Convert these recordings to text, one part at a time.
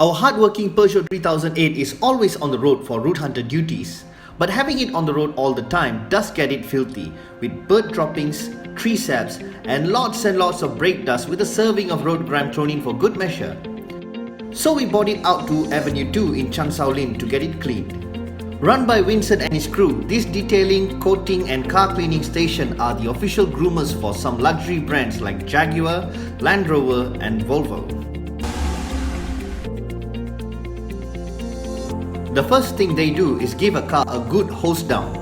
Our hardworking Peugeot 3008 is always on the road for route hunter duties. But having it on the road all the time does get it filthy, with bird droppings, tree saps, and lots of brake dust with a serving of road grime thrown in for good measure. So we brought it out to Avenue 2 in Chan Sao Lin to get it cleaned. Run by Vincent and his crew, this detailing, coating and car cleaning station are the official groomers for some luxury brands like Jaguar, Land Rover and Volvo. The first thing they do is give a car a good hose down.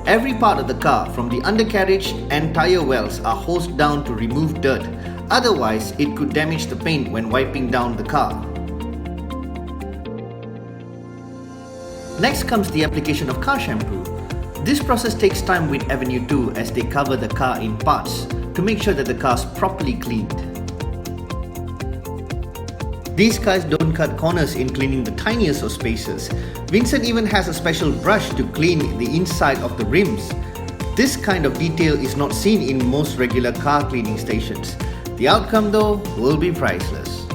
Every part of the car, from the undercarriage and tyre wells, are hosed down to remove dirt. Otherwise, it could damage the paint when wiping down the car. Next comes the application of car shampoo. This process takes time with Avenue 2 as they cover the car in parts to make sure that the car is properly cleaned. These guys don't cut corners in cleaning the tiniest of spaces. Vincent even has a special brush to clean the inside of the rims. This kind of detail is not seen in most regular car cleaning stations. The outcome though will be priceless.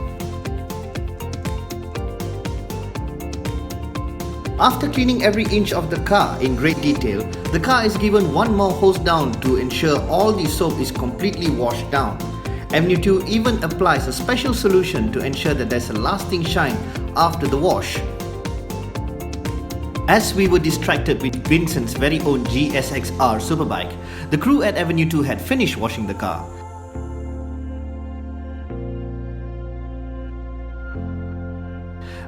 After cleaning every inch of the car in great detail, the car is given one more hose down to ensure all the soap is completely washed down. Avenue 2 even applies a special solution to ensure that there's a lasting shine after the wash. As we were distracted with Vincent's very own GSX-R superbike, the crew at Avenue 2 had finished washing the car.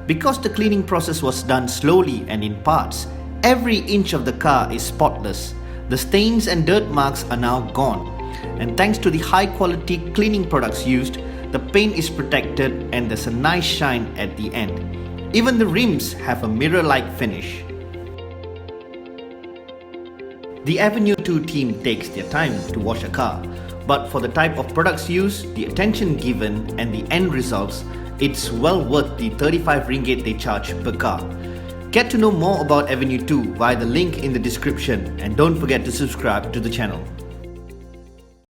Because the cleaning process was done slowly and in parts, every inch of the car is spotless. The stains and dirt marks are now gone. And thanks to the high quality cleaning products used, the paint is protected and there's a nice shine at the end. Even the rims have a mirror-like finish. The Avenue 2 team takes their time to wash a car, but for the type of products used, the attention given and the end results, it's well worth the 35 ringgit they charge per car. Get to know more about Avenue 2 via the link in the description and don't forget to subscribe to the channel.